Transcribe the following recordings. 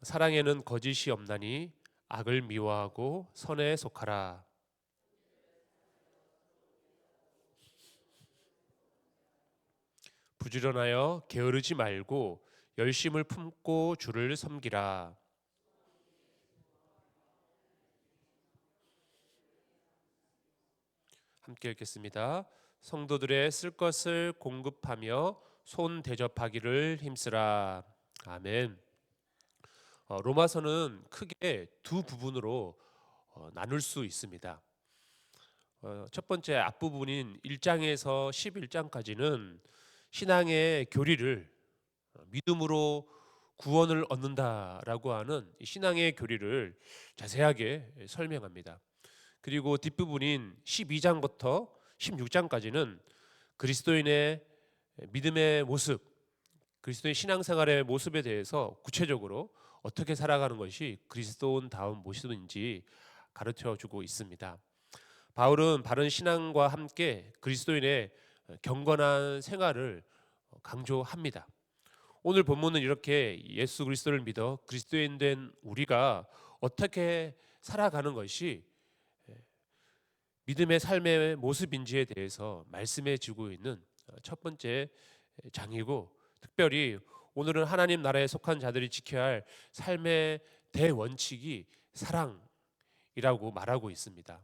사랑에는 거짓이 없나니 악을 미워하고 선에 속하라. 부지런하여 게으르지 말고 열심을 품고 주를 섬기라. 함께 읽겠습니다. 성도들의 쓸 것을 공급하며 손 대접하기를 힘쓰라. 아멘. 로마서는 크게 두 부분으로 나눌 수 있습니다. 첫 번째 앞부분인 1장에서 11장까지는 신앙의 교리를 믿음으로 구원을 얻는다라고 하는 신앙의 교리를 자세하게 설명합니다. 그리고 뒷부분인 12장부터 16장까지는 그리스도인의 믿음의 모습, 그리스도의 신앙생활의 모습에 대해서 구체적으로 어떻게 살아가는 것이 그리스도인다운 모습인지 가르쳐주고 있습니다. 바울은 바른 신앙과 함께 그리스도인의 경건한 생활을 강조합니다. 오늘 본문은 이렇게 예수 그리스도를 믿어 그리스도인 된 우리가 어떻게 살아가는 것이 믿음의 삶의 모습인지에 대해서 말씀해 주고 있는 첫 번째 장이고, 특별히 오늘은 하나님 나라에 속한 자들이 지켜야 할 삶의 대원칙이 사랑이라고 말하고 있습니다.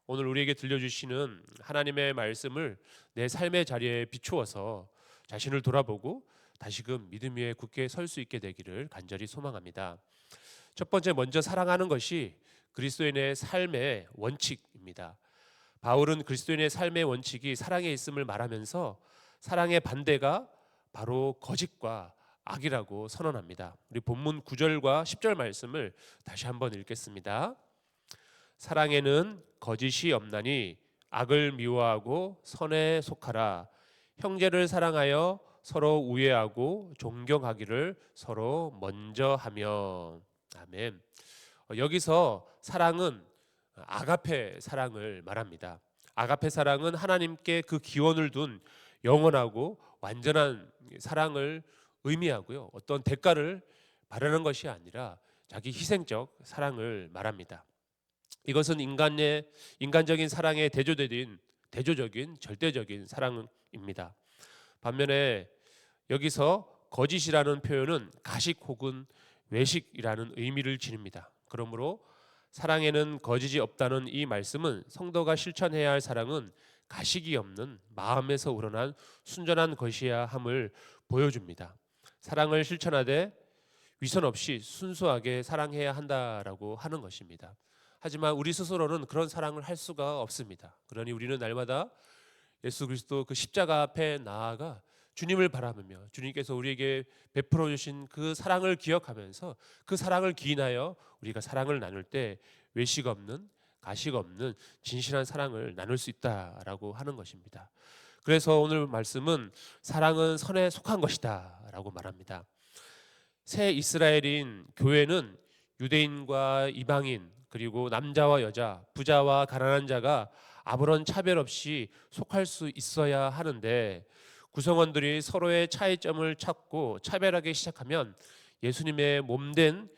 오늘 우리에게 들려주시는 하나님의 말씀을 내 삶의 자리에 비추어서 자신을 돌아보고 다시금 믿음 위에 굳게 설 수 있게 되기를 간절히 소망합니다. 첫 번째, 먼저 사랑하는 것이 그리스도인의 삶의 원칙입니다. 바울은 그리스도인의 삶의 원칙이 사랑에 있음을 말하면서 사랑의 반대가 바로 거짓과 악이라고 선언합니다. 우리 본문 9절과 10절 말씀을 다시 한번 읽겠습니다. 사랑에는 거짓이 없나니 악을 미워하고 선에 속하라. 형제를 사랑하여 서로 우애하고 존경하기를 서로 먼저 하며. 아멘. 여기서 사랑은 아가페 사랑을 말합니다. 아가페 사랑은 하나님께 그 기원을 둔 영원하고 완전한 사랑을 의미하고요, 어떤 대가를 바라는 것이 아니라 자기 희생적 사랑을 말합니다. 이것은 인간적인 사랑의 대조적인 절대적인 사랑입니다. 반면에 여기서 거짓이라는 표현은 가식 혹은 외식이라는 의미를 지닙니다. 그러므로 사랑에는 거짓이 없다는 이 말씀은 성도가 실천해야 할 사랑은 가식이 없는 마음에서 우러난 순전한 것이야 함을 보여줍니다. 사랑을 실천하되 위선 없이 순수하게 사랑해야 한다라고 하는 것입니다. 하지만 우리 스스로는 그런 사랑을 할 수가 없습니다. 그러니 우리는 날마다 예수 그리스도 그 십자가 앞에 나아가 주님을 바라보며 주님께서 우리에게 베풀어 주신 그 사랑을 기억하면서 그 사랑을 기인하여 우리가 사랑을 나눌 때 외식 없는, 가식 없는 진실한 사랑을 나눌 수 있다라고 하는 것입니다. 그래서 오늘 말씀은 사랑은 선에 속한 것이다 라고 말합니다. 새 이스라엘인 교회는 유대인과 이방인, 그리고 남자와 여자, 부자와 가난한 자가 아무런 차별 없이 속할 수 있어야 하는데, 구성원들이 서로의 차이점을 찾고 차별하기 시작하면 예수님의 몸된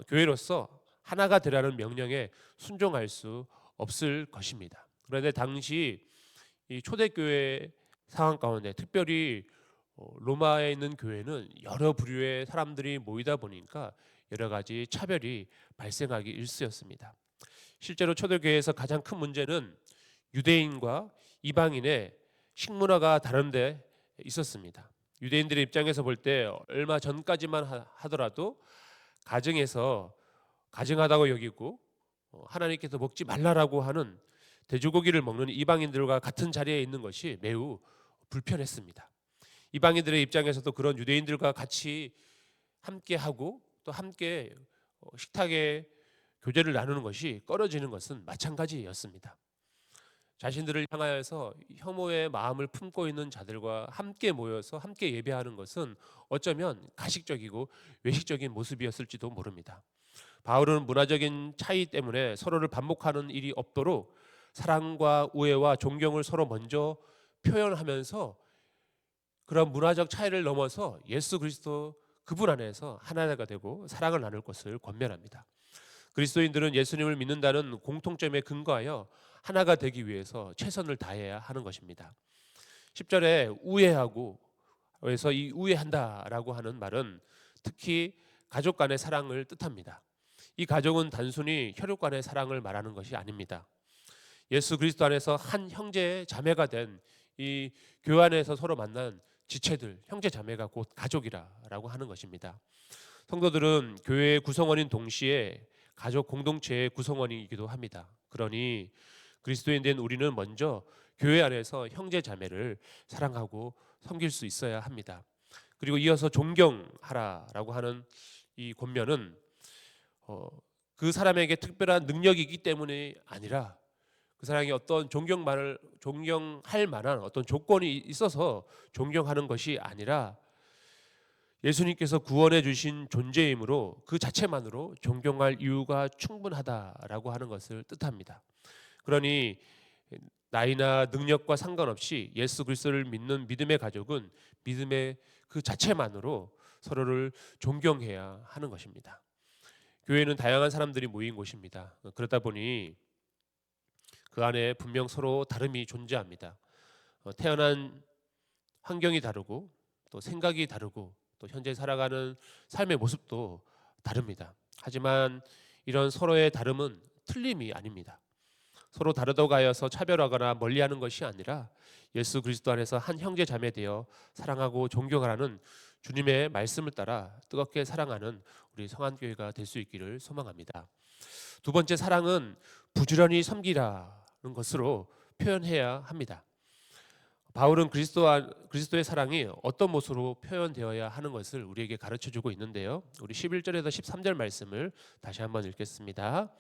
교회로서 하나가 되라는 명령에 순종할 수 없을 것입니다. 그런데 당시 이 초대교회 상황 가운데, 특별히 로마에 있는 교회는 여러 부류의 사람들이 모이다 보니까 여러 가지 차별이 발생하기 일쑤였습니다. 실제로 초대교회에서 가장 큰 문제는 유대인과 이방인의 식문화가 다른데 있었습니다. 유대인들의 입장에서 볼 때 얼마 전까지만 하더라도 가정에서 가증하다고 여기고 하나님께서 먹지 말라라고 하는 돼지고기를 먹는 이방인들과 같은 자리에 있는 것이 매우 불편했습니다. 이방인들의 입장에서도 그런 유대인들과 같이 함께하고 또 함께 식탁에 교제를 나누는 것이 꺼려지는 것은 마찬가지였습니다. 자신들을 향하여서 혐오의 마음을 품고 있는 자들과 함께 모여서 함께 예배하는 것은 어쩌면 가식적이고 외식적인 모습이었을지도 모릅니다. 바울은 문화적인 차이 때문에 서로를 반복하는 일이 없도록 사랑과 우애와 존경을 서로 먼저 표현하면서 그런 문화적 차이를 넘어서 예수 그리스도 그분 안에서 하나가 되고 사랑을 나눌 것을 권면합니다. 그리스도인들은 예수님을 믿는다는 공통점에 근거하여 하나가 되기 위해서 최선을 다해야 하는 것입니다. 10절에 우애하고 그래서 이 우애한다라고 하는 말은 특히 가족 간의 사랑을 뜻합니다. 이 가족은 단순히 혈육 간의 사랑을 말하는 것이 아닙니다. 예수 그리스도 안에서 한 형제 자매가 된 이 교회 안에서 서로 만난 지체들, 형제 자매가 곧 가족이라고 하는 것입니다. 성도들은 교회의 구성원인 동시에 가족 공동체의 구성원이기도 합니다. 그러니 그리스도인 된 우리는 먼저 교회 안에서 형제 자매를 사랑하고 섬길 수 있어야 합니다. 그리고 이어서 존경하라라고 하는 이 권면은 그 사람에게 특별한 능력이 있기 때문이 아니라 그 사람이 어떤 존경할 만한 어떤 조건이 있어서 존경하는 것이 아니라 예수님께서 구원해 주신 존재이므로 그 자체만으로 존경할 이유가 충분하다라고 하는 것을 뜻합니다. 그러니 나이나 능력과 상관없이 예수 그리스도를 믿는 믿음의 가족은 믿음의 그 자체만으로 서로를 존경해야 하는 것입니다. 교회는 다양한 사람들이 모인 곳입니다. 그러다 보니 그 안에 분명 서로 다름이 존재합니다. 태어난 환경이 다르고 또 생각이 다르고 또 현재 살아가는 삶의 모습도 다릅니다. 하지만 이런 서로의 다름은 틀림이 아닙니다. 서로 다르다고 하여서 차별하거나 멀리하는 것이 아니라 예수 그리스도 안에서 한 형제 자매 되어 사랑하고 존경하라는 주님의 말씀을 따라 뜨겁게 사랑하는 우리 성안교회가 될 수 있기를 소망합니다. 두 번째, 사랑은 부지런히 섬기라는 것으로 표현해야 합니다. 바울은 그리스도의 사랑이 어떤 모습으로 표현되어야 하는 것을 우리에게 가르쳐주고 있는데요. 우리 11절에서 13절 말씀을 다시 한번 읽겠습니다.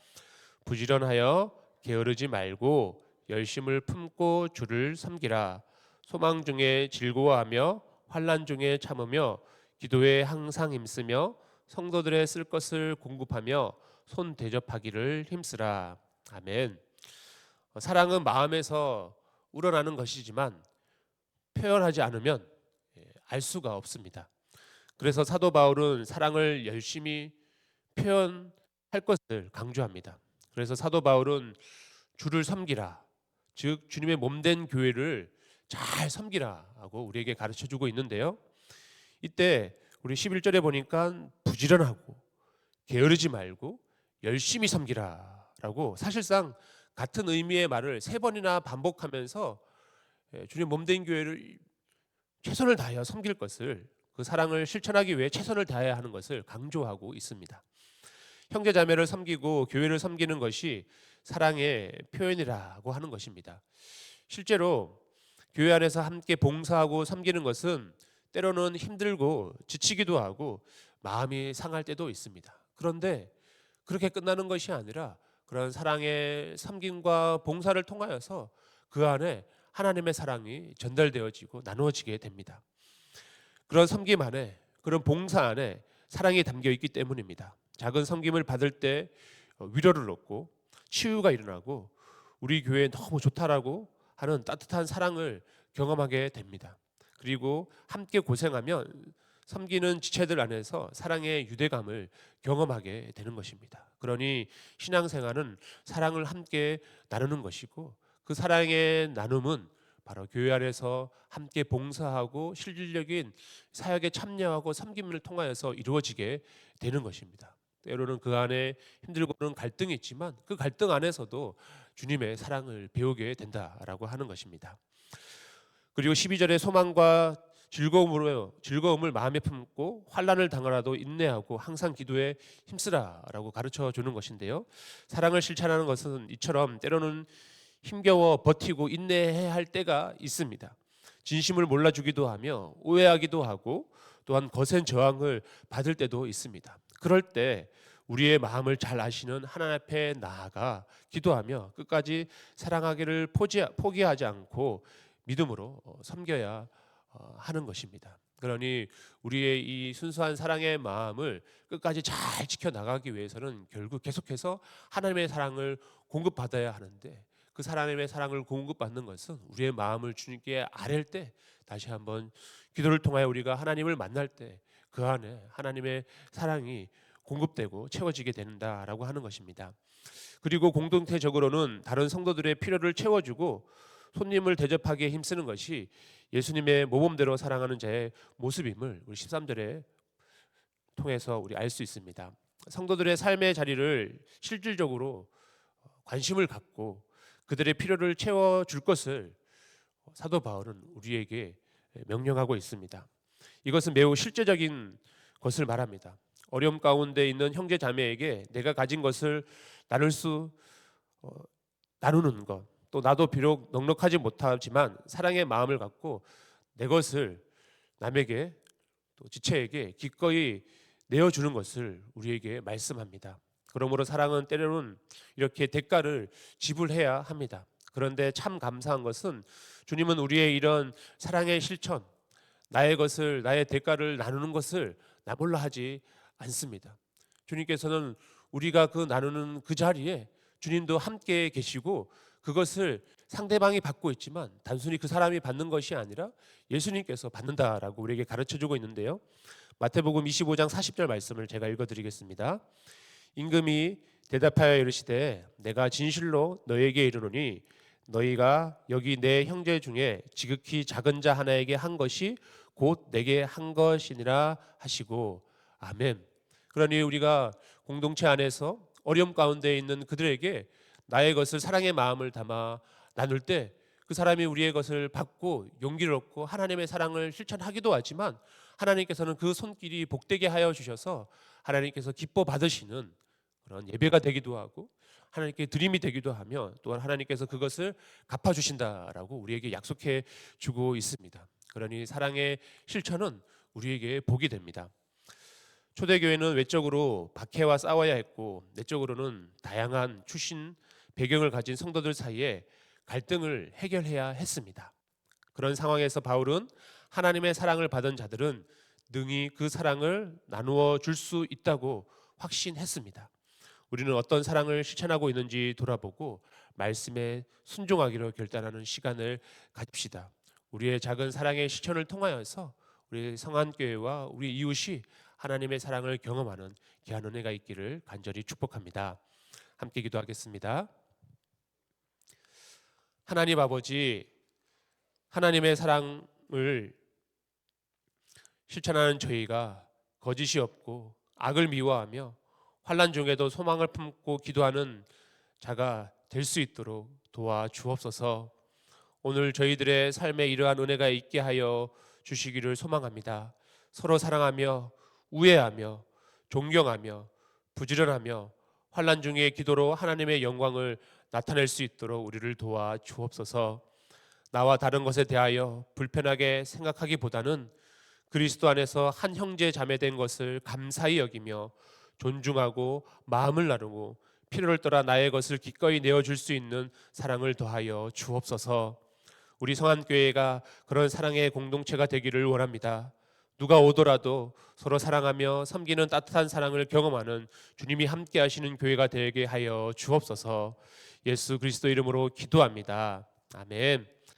부지런하여 게으르지 말고 열심을 품고 주를 섬기라. 소망 중에 즐거워하며 환난 중에 참으며 기도에 항상 힘쓰며 성도들의 쓸 것을 공급하며 손 대접하기를 힘쓰라. 아멘. 사랑은 마음에서 우러나는 것이지만 표현하지 않으면 알 수가 없습니다. 그래서 사도 바울은 사랑을 열심히 표현할 것을 강조합니다. 그래서 사도 바울은 주를 섬기라, 즉 주님의 몸된 교회를 잘 섬기라고 우리에게 가르쳐주고 있는데요. 이때 우리 11절에 보니까 부지런하고 게으르지 말고 열심히 섬기라라고 사실상 같은 의미의 말을 세 번이나 반복하면서 주님 몸된 교회를 최선을 다하여 섬길 것을, 그 사랑을 실천하기 위해 최선을 다해야 하는 것을 강조하고 있습니다. 형제 자매를 섬기고 교회를 섬기는 것이 사랑의 표현이라고 하는 것입니다. 실제로 교회 안에서 함께 봉사하고 섬기는 것은 때로는 힘들고 지치기도 하고 마음이 상할 때도 있습니다. 그런데 그렇게 끝나는 것이 아니라 그런 사랑의 섬김과 봉사를 통하여서 그 안에 하나님의 사랑이 전달되어지고 나누어지게 됩니다. 그런 섬김 안에, 그런 봉사 안에 사랑이 담겨 있기 때문입니다. 작은 섬김을 받을 때 위로를 얻고 치유가 일어나고 우리 교회에 너무 좋다라고 하는 따뜻한 사랑을 경험하게 됩니다. 그리고 함께 고생하면 섬기는 지체들 안에서 사랑의 유대감을 경험하게 되는 것입니다. 그러니 신앙생활은 사랑을 함께 나누는 것이고 그 사랑의 나눔은 바로 교회 안에서 함께 봉사하고 실질적인 사역에 참여하고 섬김을 통하여서 이루어지게 되는 것입니다. 때로는 그 안에 힘들고는 갈등이 있지만 그 갈등 안에서도 주님의 사랑을 배우게 된다라고 하는 것입니다. 그리고 12절에 소망과 즐거움을 마음에 품고 환난을 당하라도 인내하고 항상 기도에 힘쓰라라고 가르쳐 주는 것인데요. 사랑을 실천하는 것은 이처럼 때로는 힘겨워 버티고 인내해야 할 때가 있습니다. 진심을 몰라주기도 하며 오해하기도 하고 또한 거센 저항을 받을 때도 있습니다. 그럴 때 우리의 마음을 잘 아시는 하나님 앞에 나아가 기도하며 끝까지 사랑하기를 포기하지 않고 믿음으로 섬겨야 하는 것입니다. 그러니 우리의 이 순수한 사랑의 마음을 끝까지 잘 지켜나가기 위해서는 결국 계속해서 하나님의 사랑을 공급받아야 하는데, 그 하나님의 사랑을 공급받는 것은 우리의 마음을 주님께 아랠 때, 다시 한번 기도를 통하여 우리가 하나님을 만날 때 그 안에 하나님의 사랑이 공급되고 채워지게 된다라고 하는 것입니다. 그리고 공동체적으로는 다른 성도들의 필요를 채워주고 손님을 대접하기에 힘쓰는 것이 예수님의 모범대로 사랑하는 자의 모습임을 우리 13절에 통해서 우리 알 수 있습니다. 성도들의 삶의 자리를 실질적으로 관심을 갖고 그들의 필요를 채워줄 것을 사도 바울은 우리에게 명령하고 있습니다. 이것은 매우 실제적인 것을 말합니다. 어려움 가운데 있는 형제 자매에게 내가 가진 것을 나누는 것, 또 나도 비록 넉넉하지 못하지만 사랑의 마음을 갖고 내 것을 남에게 또 지체에게 기꺼이 내어주는 것을 우리에게 말씀합니다. 그러므로 사랑은 때로는 이렇게 대가를 지불해야 합니다. 그런데 참 감사한 것은 주님은 우리의 이런 사랑의 실천, 나의 대가를 나누는 것을 나 몰라 하지 않습니다. 주님께서는 우리가 그 나누는 그 자리에 주님도 함께 계시고 그것을 상대방이 받고 있지만 단순히 그 사람이 받는 것이 아니라 예수님께서 받는다라고 우리에게 가르쳐주고 있는데요. 마태복음 25장 40절 말씀을 제가 읽어드리겠습니다. 임금이 대답하여 이르시되 내가 진실로 너에게 이르노니 너희가 여기 내 형제 중에 지극히 작은 자 하나에게 한 것이 곧 내게 한 것이니라 하시고 아멘. 그러니 우리가 공동체 안에서 어려움 가운데 있는 그들에게 나의 것을 사랑의 마음을 담아 나눌 때 그 사람이 우리의 것을 받고 용기를 얻고 하나님의 사랑을 실천하기도 하지만 하나님께서는 그 손길이 복되게 하여 주셔서 하나님께서 기뻐 받으시는 그런 예배가 되기도 하고 하나님께 드림이 되기도 하며 또한 하나님께서 그것을 갚아주신다라고 우리에게 약속해 주고 있습니다. 그러니 사랑의 실천은 우리에게 복이 됩니다. 초대교회는 외적으로 박해와 싸워야 했고 내적으로는 다양한 출신 배경을 가진 성도들 사이에 갈등을 해결해야 했습니다. 그런 상황에서 바울은 하나님의 사랑을 받은 자들은 능히 그 사랑을 나누어 줄 수 있다고 확신했습니다. 우리는 어떤 사랑을 실천하고 있는지 돌아보고 말씀에 순종하기로 결단하는 시간을 가집시다. 우리의 작은 사랑의 실천을 통하여서 우리 성안교회와 우리 이웃이 하나님의 사랑을 경험하는 귀한 은혜가 있기를 간절히 축복합니다. 함께 기도하겠습니다. 하나님 아버지, 하나님의 사랑을 실천하는 저희가 거짓이 없고 악을 미워하며 환난 중에도 소망을 품고 기도하는 자가 될 수 있도록 도와 주옵소서. 오늘 저희들의 삶에 이러한 은혜가 있게 하여 주시기를 소망합니다. 서로 사랑하며 우애하며 존경하며 부지런하며 환난 중에 기도로 하나님의 영광을 나타낼 수 있도록 우리를 도와 주옵소서. 나와 다른 것에 대하여 불편하게 생각하기보다는 그리스도 안에서 한 형제 자매 된 것을 감사히 여기며 존중하고 마음을 나누고 필요를 떠나 나의 것을 기꺼이 내어줄 수 있는 사랑을 더하여 주옵소서. 우리 성안교회가 그런 사랑의 공동체가 되기를 원합니다. 누가 오더라도 서로 사랑하며 섬기는 따뜻한 사랑을 경험하는 주님이 함께 하시는 교회가 되게 하여 주옵소서. 예수 그리스도 이름으로 기도합니다. 아멘.